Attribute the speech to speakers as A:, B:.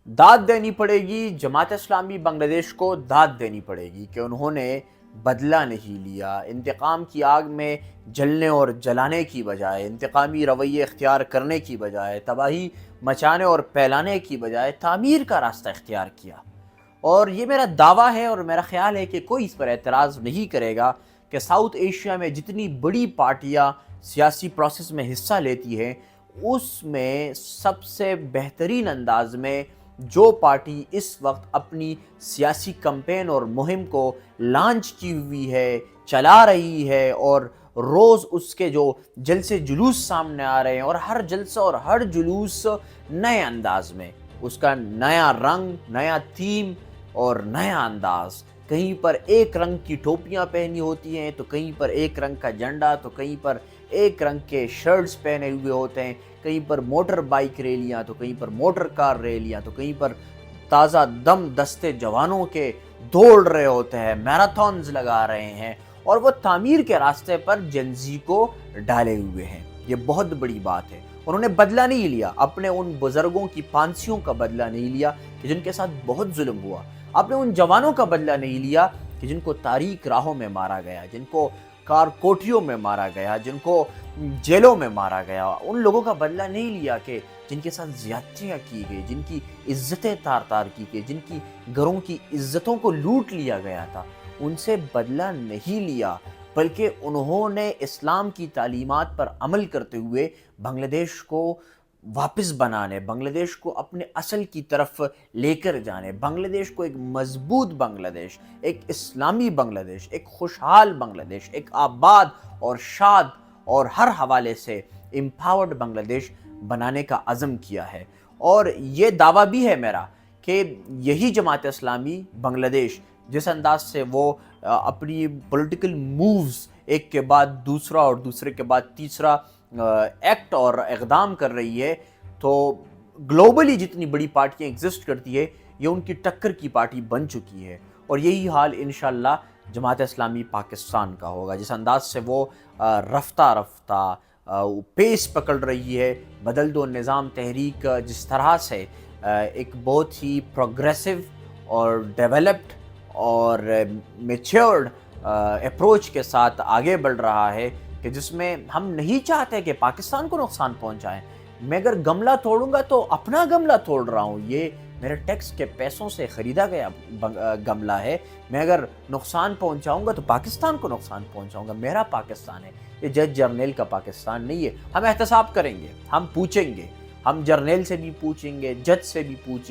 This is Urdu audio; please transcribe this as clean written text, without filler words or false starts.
A: داد دینی پڑے گی جماعت اسلامی بنگلہ دیش کو، داد دینی پڑے گی کہ انہوں نے بدلہ نہیں لیا، انتقام کی آگ میں جلنے اور جلانے کی بجائے، انتقامی رویے اختیار کرنے کی بجائے، تباہی مچانے اور پھیلانے کی بجائے تعمیر کا راستہ اختیار کیا۔ اور یہ میرا دعویٰ ہے اور میرا خیال ہے کہ کوئی اس پر اعتراض نہیں کرے گا کہ ساؤتھ ایشیا میں جتنی بڑی پارٹیاں سیاسی پروسیس میں حصہ لیتی ہیں، اس میں سب سے بہترین انداز میں جو پارٹی اس وقت اپنی سیاسی کمپین اور مہم کو لانچ کی ہوئی ہے، چلا رہی ہے، اور روز اس کے جو جلسے جلوس سامنے آ رہے ہیں، اور ہر جلسہ اور ہر جلوس نئے انداز میں، اس کا نیا رنگ، نیا تھیم اور نیا انداز، کہیں پر ایک رنگ کی ٹوپیاں پہنی ہوتی ہیں، تو کہیں پر ایک رنگ کا جھنڈا، تو کہیں پر ایک رنگ کے شرٹس پہنے ہوئے ہوتے ہیں، کہیں پر موٹر بائک ریلیاں، تو کہیں پر موٹر کار ریلیاں، تو کہیں پر تازہ دم دستے جوانوں کے دوڑ رہے ہوتے ہیں، میراتھونز لگا رہے ہیں، اور وہ تعمیر کے راستے پر جنزی کو ڈالے ہوئے ہیں۔ یہ بہت بڑی بات ہے۔ انہوں نے بدلہ نہیں لیا، اپنے ان بزرگوں کی پانسیوں کا بدلہ نہیں لیا کہ جن کے ساتھ بہت ظلم ہوا، اپنے ان جوانوں کا بدلہ نہیں لیا کہ جن کو تاریک راہوں میں مارا گیا، جن کو کار کوٹھیوں میں مارا گیا، جن کو جیلوں میں مارا گیا، ان لوگوں کا بدلہ نہیں لیا کہ جن کے ساتھ زیادتیاں کی گئی، جن کی عزتیں تار تار کی گئی، جن کی گھروں کی عزتوں کو لوٹ لیا گیا تھا، ان سے بدلہ نہیں لیا، بلکہ انہوں نے اسلام کی تعلیمات پر عمل کرتے ہوئے بنگلہ دیش کو واپس بنانے، بنگلہ دیش کو اپنے اصل کی طرف لے کر جانے، بنگلہ دیش کو ایک مضبوط بنگلہ دیش، ایک اسلامی بنگلہ دیش، ایک خوشحال بنگلہ دیش، ایک آباد اور شاد اور ہر حوالے سے امپاورڈ بنگلہ دیش بنانے کا عزم کیا ہے۔ اور یہ دعویٰ بھی ہے میرا کہ یہی جماعت اسلامی بنگلہ دیش جس انداز سے وہ اپنی پولیٹیکل مووز ایک کے بعد دوسرا اور دوسرے کے بعد تیسرا ایکٹ اور اقدام کر رہی ہے، تو گلوبلی جتنی بڑی پارٹیاں ایگزسٹ کرتی ہے، یہ ان کی ٹکر کی پارٹی بن چکی ہے، اور یہی حال انشاءاللہ جماعت اسلامی پاکستان کا ہوگا۔ جس انداز سے وہ رفتہ رفتہ پیس پکڑ رہی ہے، بدل دو نظام تحریک جس طرح سے ایک بہت ہی پروگریسو اور ڈیولپڈ اور میچیورڈ اپروچ کے ساتھ آگے بڑھ رہا ہے، کہ جس میں ہم نہیں چاہتے کہ پاکستان کو نقصان پہنچائیں۔ میں اگر گملہ توڑوں گا تو اپنا گملہ توڑ رہا ہوں، یہ میرے ٹیکس کے پیسوں سے خریدا گیا گملہ ہے۔ میں اگر نقصان پہنچاؤں گا تو پاکستان کو نقصان پہنچاؤں گا، میرا پاکستان ہے، یہ جج جرنیل کا پاکستان نہیں ہے۔ ہم احتساب کریں گے، ہم پوچھیں گے، ہم جرنیل سے بھی پوچھیں گے، جج سے بھی پوچھیں گے،